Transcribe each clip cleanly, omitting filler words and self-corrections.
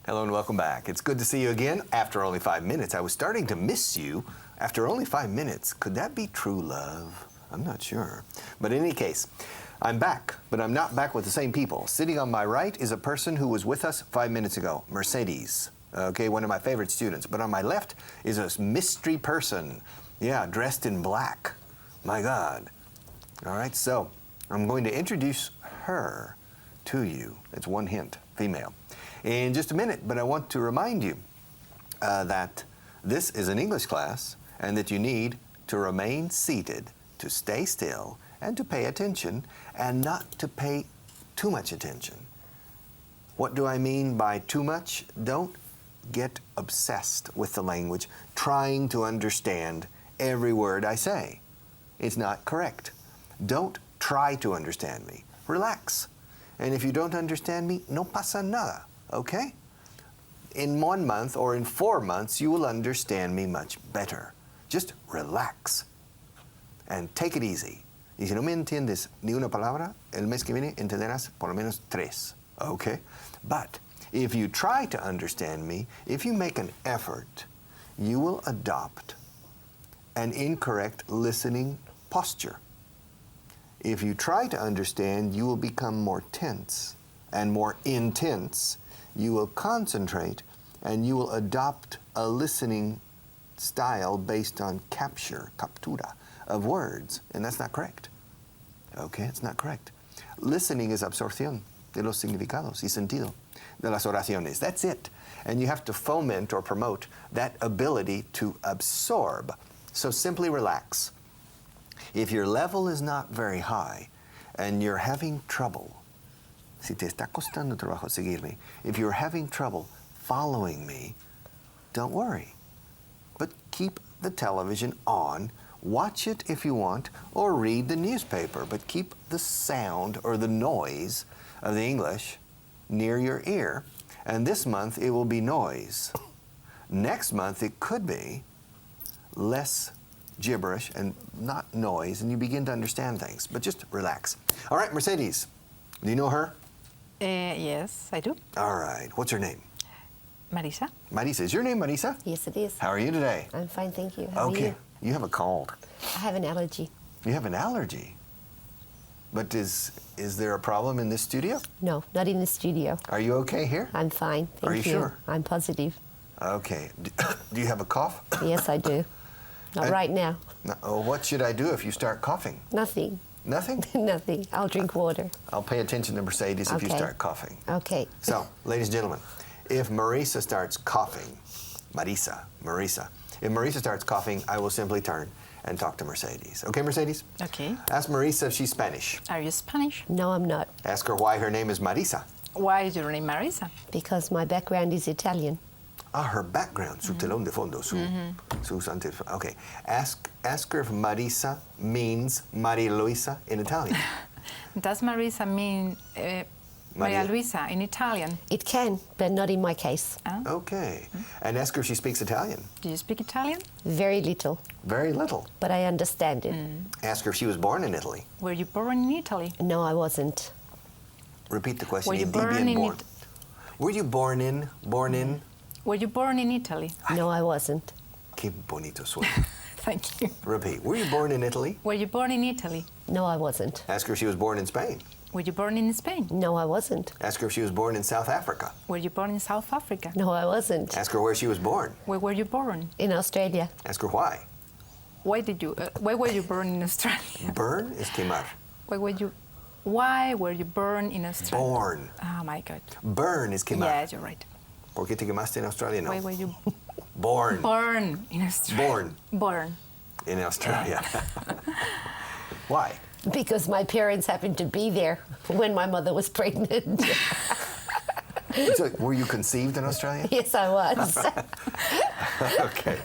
Hello and welcome back. It's good to see you again after only 5 minutes. I was starting to miss you after only 5 minutes. Could that be true love? I'm not sure. But in any case, I'm back, but I'm not back with the same people. Sitting on my right is a person who was with us 5 minutes ago, Mercedes. Okay, one of my favorite students. But on my left is a mystery person. Yeah, dressed in black. My God. All right, so I'm going to introduce her to you. It's one hint, female. In just a minute, but I want to remind you that this is an English class and that you need to remain seated, to stay still, and to pay attention, and not to pay too much attention. What do I mean by too much? Don't get obsessed with the language, trying to understand every word I say. It's not correct. Don't try to understand me. Relax. And if you don't understand me, no pasa nada, okay? In 1 month or in 4 months, you will understand me much better. Just relax and take it easy. Y si no me entiendes ni una palabra, el mes que viene entenderás por lo menos 3, okay? But if you try to understand me, if you make an effort, you will adopt an incorrect listening posture. If you try to understand, you will become more tense and more intense. You will concentrate and you will adopt a listening style based on captura, of words, and that's not correct. Okay, it's not correct. Listening is absorción de los significados y sentido de las oraciones. That's it. And you have to foment or promote that ability to absorb. So simply relax. If your level is not very high and you're having trouble, si te está costando trabajo seguirme, if you're having trouble following me, don't worry. But keep the television on, watch it if you want, or read the newspaper, but keep the sound or the noise of the English near your ear. And this month it will be noise. Next month it could be less gibberish and not noise, and you begin to understand things, but just relax. All right, Mercedes, do you know her? Yes, I do. All right, what's her name? Marisa. Marisa, is your name Marisa? Yes, it is. How are you today? I'm fine, thank you. How are Okay, you? you have a cold. I have an allergy. You have an allergy? But is there a problem in this studio? No, not in the studio. Are you okay here? I'm fine, thank Are you sure? I'm positive. Okay, do you have a cough? Yes, I do. Not right now. No, oh, what should I do if you start coughing? Nothing. Nothing? Nothing. I'll drink water. I'll pay attention to Mercedes if you Okay. start coughing. Okay. So, ladies and gentlemen, if Marisa starts coughing, Marisa, if Marisa starts coughing, I will simply turn and talk to Mercedes. Okay, Mercedes? Okay. Ask Marisa if she's Spanish. Are you Spanish? No, I'm not. Ask her why her name is Marisa. Why is your name Marisa? Because my background is Italian. Ah, her background, su telón de fondo, su okay. Ask her if Marisa means Maria Luisa in Italian. Does Marisa mean Maria Luisa in Italian? It can, but not in my case. Okay. And ask her if she speaks Italian. Do you speak Italian? Very little, Very little. but I understand it. Ask her if she was born in Italy. Were you born in Italy? No, I wasn't. Repeat the question. Were you Hindi born bien in born. Were you born in? Were you born in Italy? No, I wasn't. Qué bonito suena. Thank you. Repeat. Were you born in Italy? Were you born in Italy? No, I wasn't. Ask her if she was born in Spain. Were you born in Spain? No, I wasn't. Ask her if she was born in South Africa. Were you born in South Africa? No, I wasn't. Ask her where she was born. Where were you born? In Australia. Ask her why. Why were you born in Australia? Burn is quemar. Why were you born in Australia? Born. Oh my God. Burn is quemar. Yes, you're right. ¿Por qué te quemaste en Australia? No. Why were you Born. born in Australia? Born in Australia. Why? Because my parents happened to be there when my mother was pregnant. So, were you conceived in Australia? Yes, I was. Okay.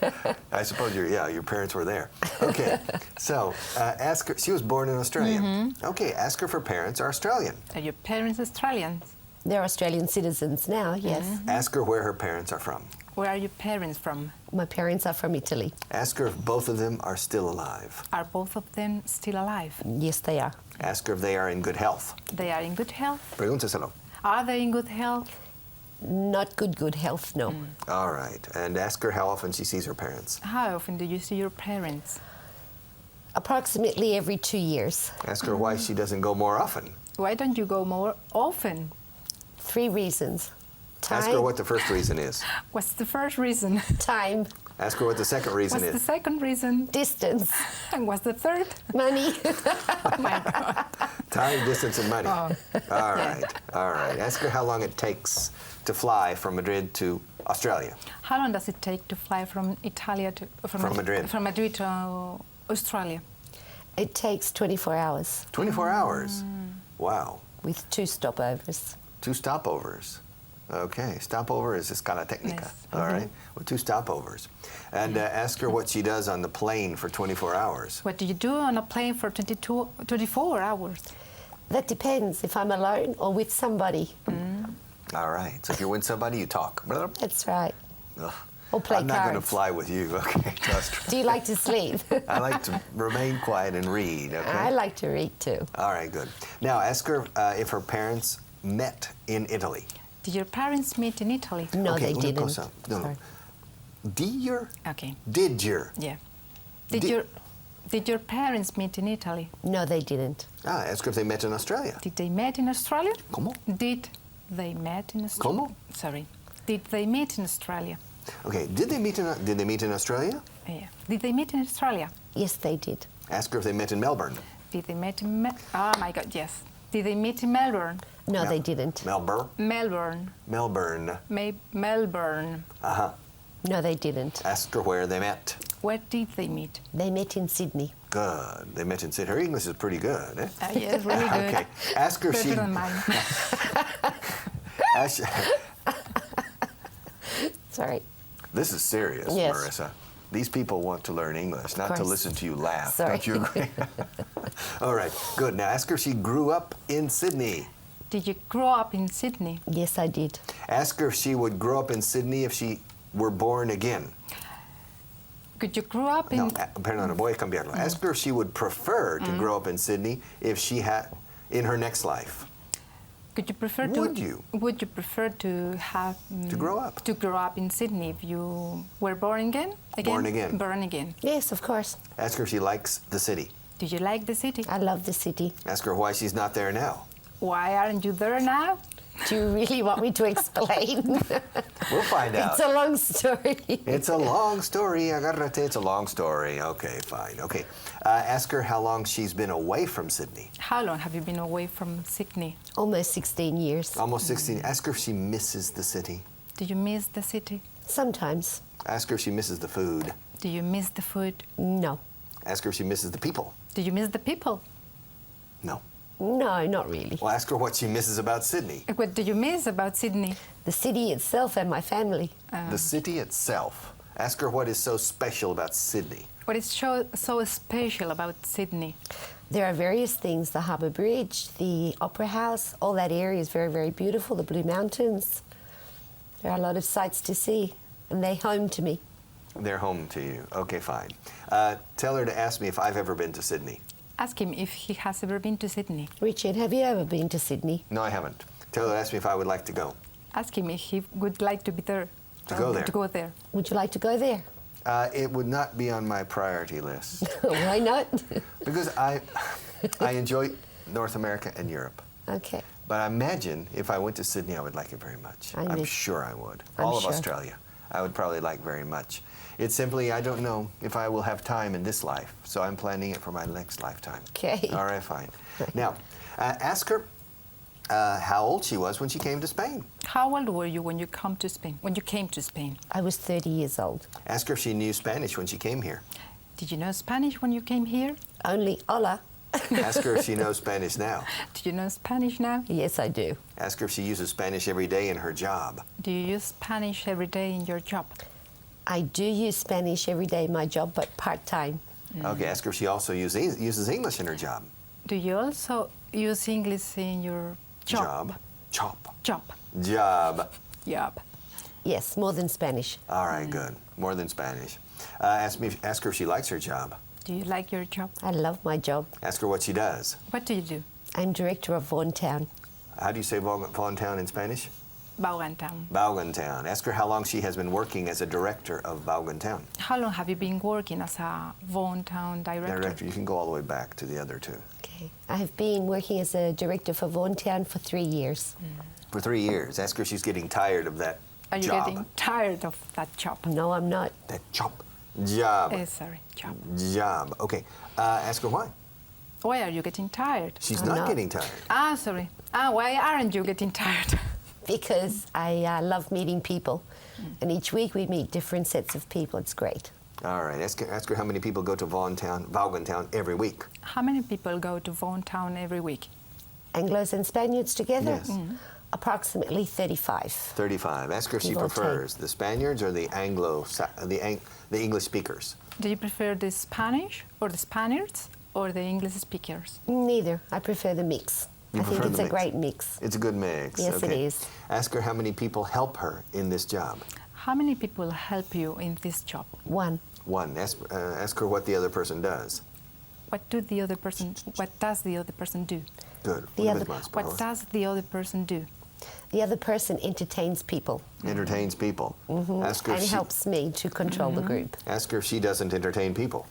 I suppose your parents were there. Okay. So, ask her, she was born in Australia. Okay, ask her if her parents are Australian. Are your parents Australians? They're Australian citizens now, yes. Ask her where her parents are from. Where are your parents from? My parents are from Italy. Ask her if both of them are still alive. Are both of them still alive? Yes, they are. Ask her if they are in good health. They are in good health? Pregúnteselo. Are they in good health? Not good health, no. All right. And ask her how often she sees her parents. How often do you see your parents? Approximately every 2 years. Ask her why she doesn't go more often. Why don't you go more often? 3 reasons. Time. Ask her what the first reason is. What's the first reason? Time. Ask her what the second reason What's the is. second reason? Distance. And what's the third? Money. Oh my God. Time, distance, and money. Oh. All right. All right. Ask her how long it takes to fly from Madrid to Australia. How long does it take to fly from Italy to From Madrid. From Madrid to Australia? It takes 24 hours 24 hours. Wow. with 2 stopovers. 2 stopovers. Okay, stopover is escala técnica. Yes. All right, with 2 stopovers. And ask her what she does on the plane for 24 hours. What do you do on a plane for 24 hours? That depends if I'm alone or with somebody. All right, so if you're with somebody, you talk. That's right. Ugh. Or play I'm not going to cards. fly with you. Okay, trust Do you like to sleep? I like to remain quiet and read. Okay. I like to read too. All right, good. Now ask her if her parents met in Italy. Did your parents meet in Italy? No, Okay, they una didn't. cosa. No, no. Sorry. Okay. Did your? Yeah. Did- Did your parents meet in Italy? No, they didn't. Ask her if they met in Australia. Did they meet in Australia? ¿Cómo? Did they meet in Australia? ¿Cómo? Sorry. Did they meet in Australia? Okay, did they meet in Australia? Yeah. Did they meet in Australia? Yes, they did. Ask her if they met in Melbourne. Did they meet in oh my God, yes. Did they meet in Melbourne? No, Mel- they didn't. Melbourne. Melbourne. Melbourne. Melbourne. Uh-huh. No, they didn't. Ask her where they met. Where did they meet? They met in Sydney. Good. They met in Sydney. Her English is pretty good, eh? Yes, really good. Okay. Ask her if Better she. than mine. ask- Sorry. This is serious, Yes. Marissa. These people want to learn English, not to course. listen to you laugh. Sorry. Don't you agree? All right, good. Now ask her if she grew up in Sydney. Did you grow up in Sydney? Yes, I did. Ask her if she would grow up in Sydney if she were born again. Could you grow up in? No, perdón, voy a cambiarlo. Ask her if she would prefer to grow up in Sydney if she had in her next life. Could you prefer Would to? you? Would you prefer to have To grow up. To grow up in Sydney if you were born again? Born again. Born again. Yes, of course. Ask her if she likes the city. Do you like the city? I love the city. Ask her why she's not there now. Why aren't you there now? Do you really want me to explain? We'll find out. It's a long story. It's a long story. Agárrate. It's a long story. Okay, fine. Okay. Ask her how long she's been away from Sydney. How long have you been away from Sydney? Almost 16 years. Almost 16. Ask her if she misses the city. Do you miss the city? Sometimes. Ask her if she misses the food. Do you miss the food? No. Ask her if she misses the people. Do you miss the people? No. No, not really. Well, ask her what she misses about Sydney. What do you miss about Sydney? The city itself and my family. The city itself. Ask her what is so special about Sydney. What is so special about Sydney? There are various things. The Harbour Bridge, the Opera House, all that area is very, very beautiful. The Blue Mountains. There are a lot of sights to see, and they're home to me. They're home to you. Okay, fine. Tell her to ask me if I've ever been to Sydney. Ask him if he has ever been to Sydney. Richard, have you ever been to Sydney? No, I haven't. Tell her to ask me if I would like to go. Ask him if he would like to be there. To go there. To go there. Would you like to go there? It would not be on my priority list Why not? because I enjoy North America and Europe. Okay. But I imagine if I went to Sydney, I would like it very much. I I'm know. sure I would. I'm All of sure. Australia, I would probably like very much. It's simply, I don't know if I will have time in this life, so I'm planning it for my next lifetime. Okay. All right, fine. Now, ask her how old she was when she came to Spain. How old were you when you came to Spain? When you came to Spain? I was 30 years old. Ask her if she knew Spanish when she came here. Did you know Spanish when you came here? Only hola. Ask her if she knows Spanish now. Do you know Spanish now? Yes, I do. Ask her if she uses Spanish every day in her job. Do you use Spanish every day in your job? I do use Spanish every day in my job, but part-time. Okay, ask her if she also uses English in her job. Do you also use English in your job? Job. Job. Job. Job. Yes, more than Spanish. All right, good. More than Spanish. Ask her if she likes her job. Do you like your job? I love my job. Ask her what she does. What do you do? I'm director of Vaughan Town. How do you say Vaughan Town in Spanish? Vaughan Town. Vaughan Town. Ask her how long she has been working as a director of Vaughan Town. How long have you been working as a Vaughan Town director? You can go all the way back to the other two. Okay. I have been working as a director for Vaughan Town for 3 years. For 3 years. Ask her if she's getting tired of that Are you job. getting tired of that job? No, I'm not. That job. Job. Sorry, job. Job. Okay. Ask her why. Why are you getting tired? She's I'm not not. getting tired. Sorry. Why aren't you getting tired? Because I love meeting people. And each week we meet different sets of people. It's great. All right. Ask her how many people go to Vaughan Town every week. How many people go to Vaughan Town every week? Anglos and Spaniards together? Yes. Approximately 35. 35. Ask her if she Give or take. prefers the Spaniards or the the English speakers. Do you prefer the Spanish or the Spaniards or the English speakers? Neither. I prefer the mix. You I think prefer it's the a mix. great mix. It's a good mix. Yes, it okay. is. Ask her how many people help her in this job. How many people help you in this job? One. One. Ask her what the other person does. What does the other person do? Good. The other- What does the other person do? The other person entertains people Entertains people. Ask her and if she, helps me to control the group. Ask her if she doesn't entertain people.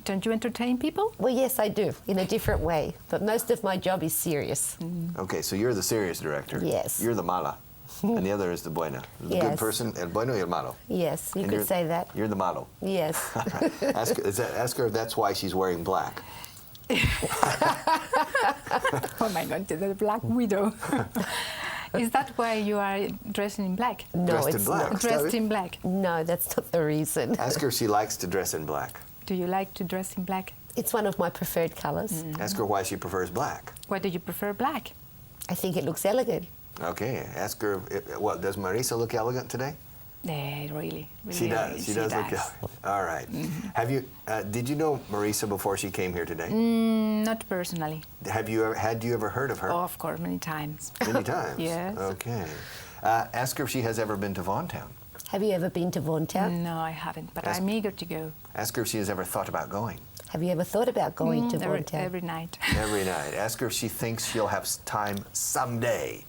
Don't you entertain people? Well, yes, I do, in a different way. But most of my job is serious. Okay, so you're the serious director. Yes. You're the mala. And the other is the buena. The good Yes. person, el bueno y el malo. Yes, you And could you're- say that. You're the malo. Yes. Ask her if that's why she's wearing black. Oh my God, the Black Widow. Is that why you are dressing in black? No, Dressed in it's black. not. Dressed in black. No, that's not the reason. Ask her if she likes to dress in black. Do you like to dress in black? It's one of my preferred colors. Ask her why she prefers black. Why do you prefer black? I think it looks elegant. Okay, ask her, does Marisa look elegant today? Really. She does. She does look elegant. All right. Have you, did you know Marisa before she came here today? Not personally. Had you ever heard of her? Oh, of course, many times. Many times? Yes. Okay. Ask her if she has ever been to Vaughan Town. Have you ever been to Vaughan Town? No, I haven't, but Ask- I'm eager to go. Ask her if she has ever thought about going. Have you ever thought about going to Vaughan Town? Every night. Every night. Ask her if she thinks she'll have time someday.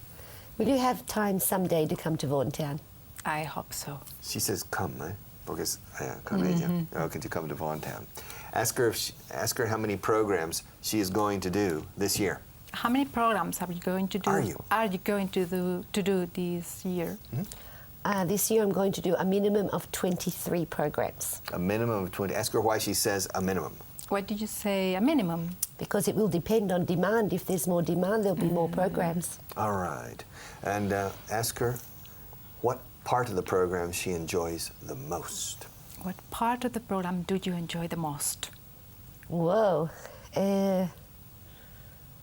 Will you have time someday to come to Vaughan Town? I hope so. She says, come, eh? Because, come ella. Oh, can you come to Vaughan Town? Ask her how many programs she is going to do this year. How many programs are you going to do? Are you? Are you going to do this year? This year I'm going to do a minimum of 23 programs A minimum of 20. Ask her why she says a minimum. Why did you say a minimum? because it will depend on demand. If there's more demand, there'll be more programs. All right. And ask her what part of the program she enjoys the most. What part of the program do you enjoy the most? Whoa.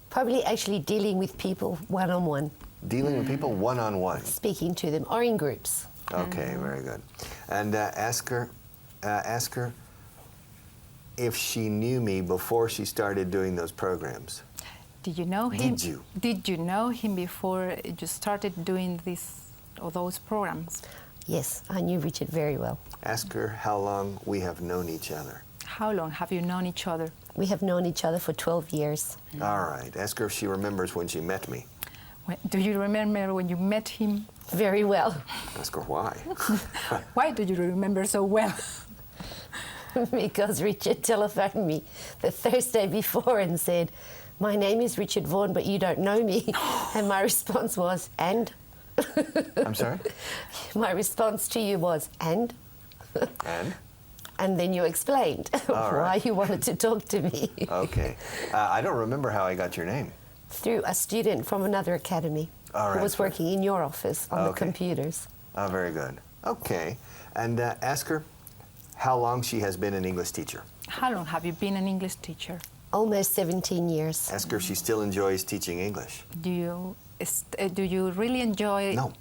Probably actually dealing with people one-on-one, Dealing with people one-on-one. speaking to them, or in groups. Okay, very good. And ask her if she knew me before she started doing those programs. Did you know him? Did you? Did you know him before you started doing those programs? Yes, I knew Richard very well. Ask her how long we have known each other. How long have you known each other? We have known each other for 12 years. All right. Ask her if she remembers when she met me. Do you remember when you met him? Very well. Ask her why. Why do you remember so well? Because Richard telephoned me the Thursday before and said, "My name is Richard Vaughan, but you don't know me." And my response was, "And?" I'm sorry? My response to you was, "And?" And? And then you explained All why right. you wanted to talk to me. Okay. I don't remember how I got your name. Through a student from another academy All who right. was working in your office on the Okay. computers. Oh, very good. Okay. And ask her how long she has been an English teacher. How long have you been an English teacher? Almost 17 years. Ask her if she still enjoys teaching English. Do you really enjoy? No.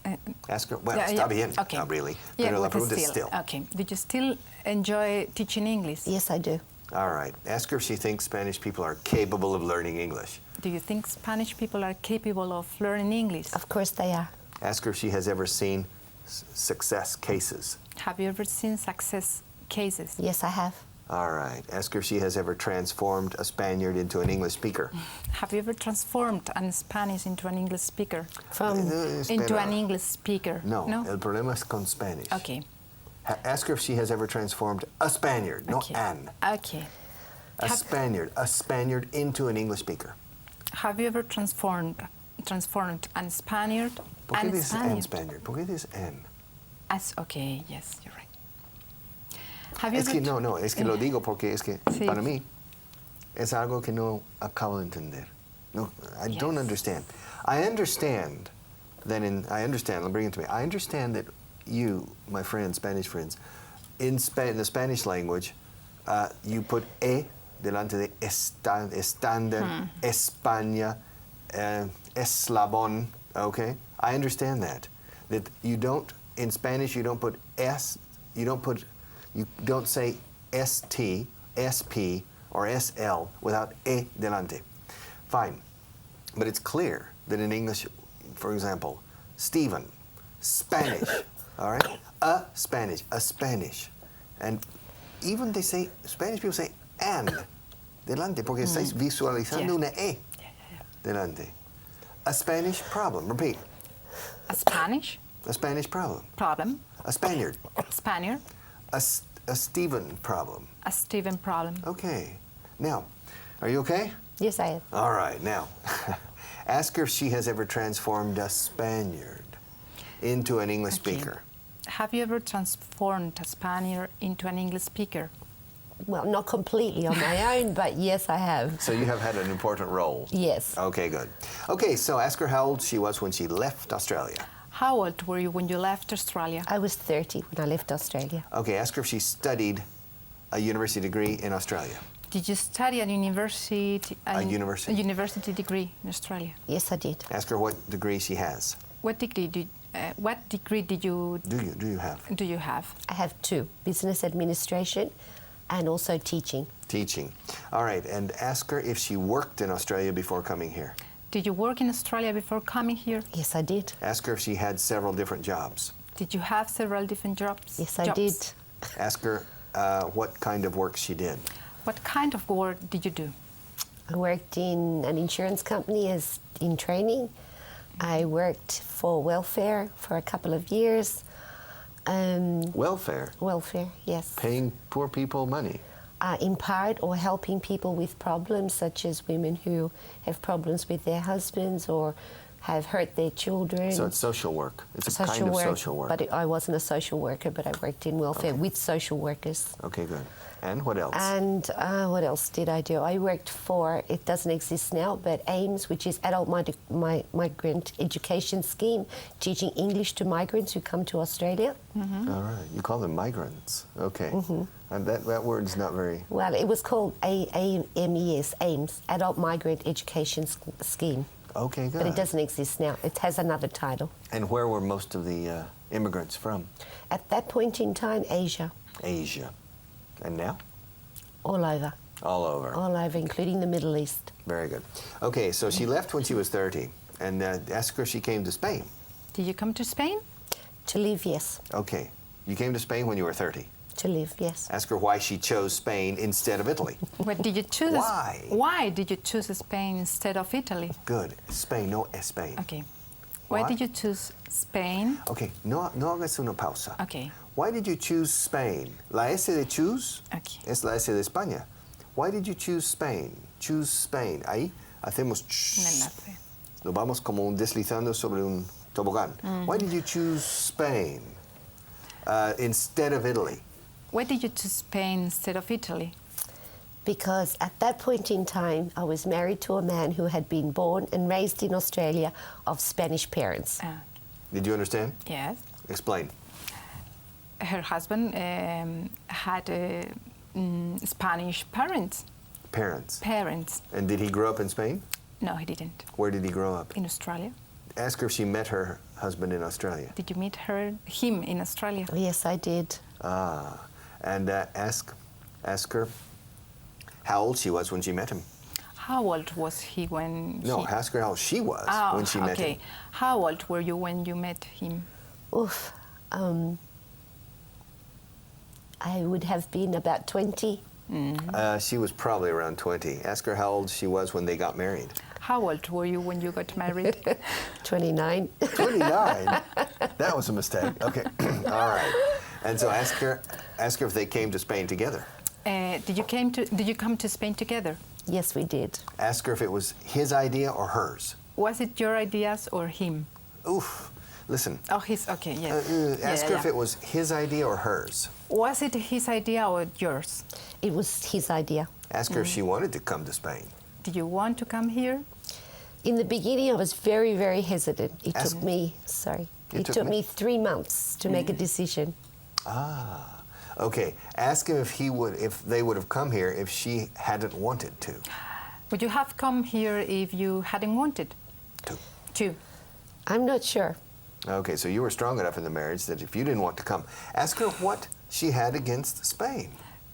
Ask her, well, yeah, está yeah. bien, Okay. not really. Yeah, Pero la but pregunta es still. still. Okay. Do you still enjoy teaching English? Yes, I do. All right. Ask her if she thinks Spanish people are capable of learning English. Do you think Spanish people are capable of learning English? Of course they are. Ask her if she has ever seen success cases. Have you ever seen success cases? Yes, I have. All right. Ask her if she has ever transformed a Spaniard into an English speaker. Have you ever transformed a Spanish into an English speaker? Espera. Into an English speaker? No, el problema es con Spanish. Okay. Ask her if she has ever transformed a Spaniard, Okay. not an. Okay. A Spaniard into an English speaker. Have you ever transformed an Spaniard? ¿Por qué dices an Spaniard? ¿Por qué dices an? Okay, yes, you're right. Have you Es que no, es que lo digo porque es que Sí. para mí es algo que no acabo de entender. No, I don't understand. I understand that let bring it to me. I understand that you, my friends, Spanish friends, in the Spanish language, you put e delante de estándar, España, eslabón, okay? I understand that you don't, in Spanish, you don't put s, you don't say st, sp, or sl without e delante. Fine. But it's clear that in English, for example, Stephen, Spanish, all right? A Spanish. And even Spanish people say and delante, porque estáis visualizando una e delante. A Spanish problem. Repeat. A Spanish? A Spanish problem. Problem. A Spaniard. Spaniard. A Stephen problem. A Stephen problem. Okay. Now, are you okay? Yes, I am. All right. Now, ask her if she has ever transformed a Spaniard into an English speaker. Have you ever transformed a Spaniard into an English speaker? Well, not completely on my own, but yes, I have. So you have had an important role. Yes. Okay, good. Okay, so ask her how old she was when she left Australia. How old were you when you left Australia? I was 30 when I left Australia. Okay, ask her if she studied a university degree in Australia. Did you study at university? A university. A university degree in Australia. Yes, I did. Ask her what degree she has. What degree did you Do you have? do you have? I have 2, business administration and also teaching. Teaching. All right, and ask her if she worked in Australia before coming here. Did you work in Australia before coming here? Yes, I did. Ask her if she had several different jobs. Did you have several different jobs? Yes, I did. Ask her what kind of work she did. What kind of work did you do? I worked in an insurance company as in training. I worked for welfare for a couple of years. Welfare? Welfare, yes. Paying poor people money? In part, or helping people with problems, such as women who have problems with their husbands or have hurt their children. So it's social work. It's a kind of social work. But I wasn't a social worker, but I worked in welfare with social workers. Okay, good. And what else? And what else did I do? I worked for, it doesn't exist now, but AIMS, which is Adult Migrant Education Scheme, teaching English to migrants who come to Australia. Mm-hmm. All right. You call them migrants. Okay. Mm-hmm. And that word's not very... Well, it was called AIMS, Adult Migrant Education Scheme. Okay, good. But it doesn't exist now. It has another title. And where were most of the immigrants from? At that point in time, Asia. Asia. And now? All over. All over. All over, including the Middle East. Very good. Okay, so she left when she was 30, and ask her if she came to Spain. Did you come to Spain? To live, yes. Okay. You came to Spain when you were 30. To live, yes. Ask her why she chose Spain instead of Italy. What did you choose? Why? Why did you choose Spain instead of Italy? Good. Spain, no Spain. Okay. Why did you choose Spain? Okay, no hagas una pausa. Okay. Why did you choose Spain? La S de choose es la S de España. Why did you choose Spain? Choose Spain. Ahí hacemos nos vamos como deslizando sobre un tobogán. Why did you choose Spain instead of Italy? Why did you choose Spain instead of Italy? Because at that point in time, I was married to a man who had been born and raised in Australia of Spanish parents. Did you understand? Yes. Explain. Her husband had Spanish parents. Parents. And did he grow up in Spain? No, he didn't. Where did he grow up? In Australia. Ask her if she met her husband in Australia. Did you meet him in Australia? Yes, I did. And ask her how old she was when she met him. How old was he when ask her how she was when she met him. How old were you when you met him? I would have been about 20. She was probably around 20. Ask her how old she was when they got married. How old were you when you got married? 29. 29? That was a mistake. Okay. All right. And so ask her if they came to Spain together. Did you come to Spain together? Yes, we did. Ask her if it was his idea or hers. Was it your ideas or him? Oof. Listen. Oh, his. Okay, yes. Ask her if it was his idea or hers. Was it his idea or yours? It was his idea. Ask her if she wanted to come to Spain. Did you want to come here? In the beginning, I was very, very hesitant. It Ask- took me, it took me 3 months to make a decision. Ah. Okay. Ask him if they would have come here if she hadn't wanted to. Would you have come here if you hadn't wanted to? I'm not sure. Okay, so you were strong enough in the marriage that if you didn't want to come, ask her what she had against Spain.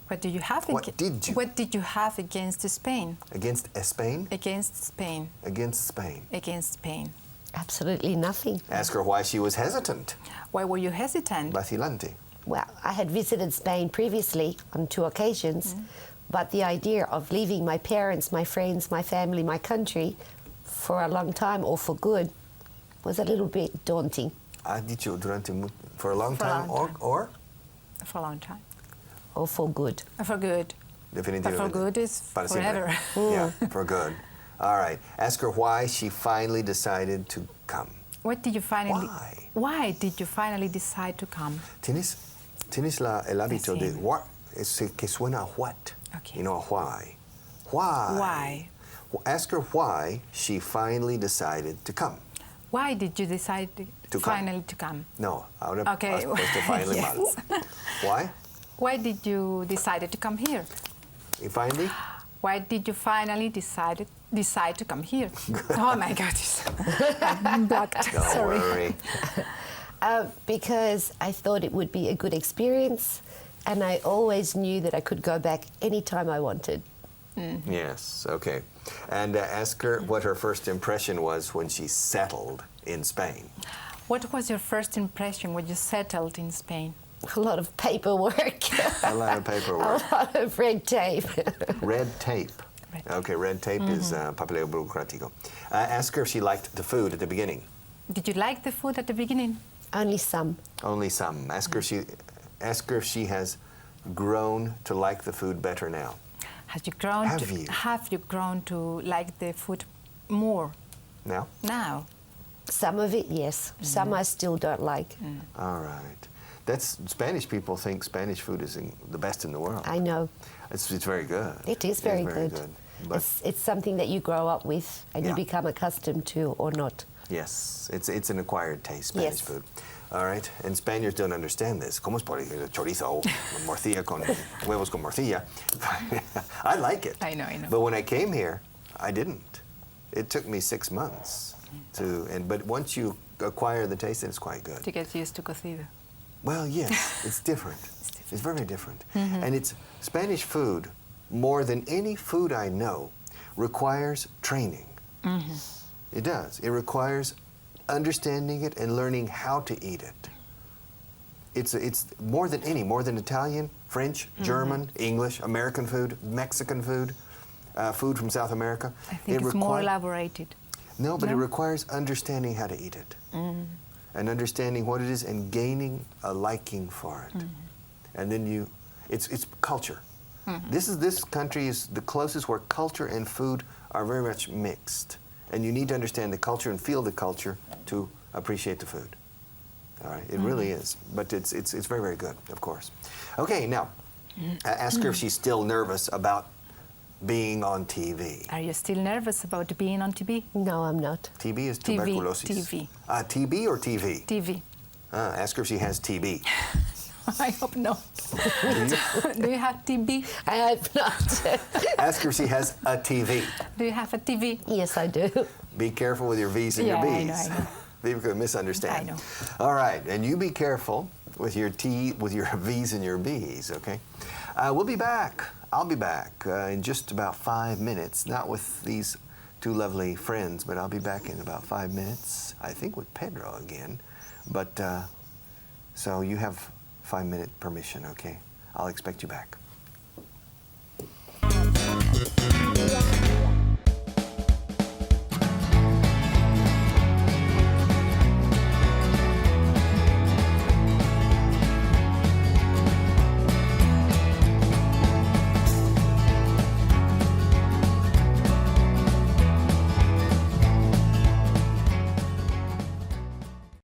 What did you have? What did you? What did you have against Spain? Against Spain? Against Spain. Against Spain. Against Spain. Absolutely nothing. Ask her why she was hesitant. Why were you hesitant? Vacilante. Well, I had visited Spain previously on 2 occasions, but the idea of leaving my parents, my friends, my family, my country for a long time or for good was a little bit daunting. Ha dicho for a long For a time long time. or? For a long time. Or for good. For good. Definitivamente. But for good is Para forever. siempre. Yeah, for good. All right. Ask her why she finally decided to come. What did you finally? Why? Why did you finally decide to come? ¿Tienes el hábito de Sí. what? Que suena a what? Okay. You know, a why. Why? Why? Ask her why she finally decided to come. Why did you decide To come. finally to come? No, ahora Okay. has puesto finally Yes. mal. Why? Why did you decide to come here? Y finally? Why did you finally decide to come here? Oh my God, I'm blocked. Don't Sorry. worry. Because I thought it would be a good experience, and I always knew that I could go back anytime I wanted. Yes, okay. And ask her what her first impression was when she settled in Spain. What was your first impression when you settled in Spain? A lot of paperwork, A lot of paperwork. a lot of red tape. Red tape. Red tape. Okay, red tape is papeleo burocrático. Ask her if she liked the food at the beginning. Did you like the food at the beginning? Only some. Only some. Ask her if she has grown to like the food better now. Have you grown to like the food more Now? now? Some of it, yes. Some I still don't like. All right. Spanish people think Spanish food is the best in the world. I know. It's very good. It is very good. But It's something that you grow up with and Yeah. you become accustomed to or not. yes, it's an acquired taste, Spanish Yes. food. All right, and Spaniards don't understand this. ¿Cómo es por chorizo o morcilla con huevos con morcilla? I like it. I know. But when I came here, I didn't. It took me 6 months but once you acquire the taste, it's quite good. To get used to cocido. Well, yes, it's different. It's very different. And it's Spanish food, more than any food I know, requires training. It does. It requires understanding it and learning how to eat it. It's more than Italian, French, German, English, American food, Mexican food, food from South America. I think it's more elaborated. No, but No? it requires understanding how to eat it. And understanding what it is and gaining a liking for it. And then it's culture. This country is the closest where culture and food are very much mixed. And you need to understand the culture and feel the culture to appreciate the food. All right, it really is. But it's very, very good, of course. Okay, now, ask her if she's still nervous about being on TV. Are you still nervous about being on TV? No, I'm not. TB is TV, tuberculosis. TV. TB or TV? TV. Ask her if she has TB. I hope not. Do you have TB? I hope not. Ask her if she has a TV. Do you have a TV? Yes, I do. Be careful with your V's and your Yeah, I B's. know. People could misunderstand. I know. All right, and you be careful with your V's and your B's, okay? We'll be back. I'll be back in just about 5 minutes, not with these 2 lovely friends, but I'll be back in about 5 minutes, I think with Pedro again. But, so you have 5-minute permission, okay? I'll expect you back. Yeah.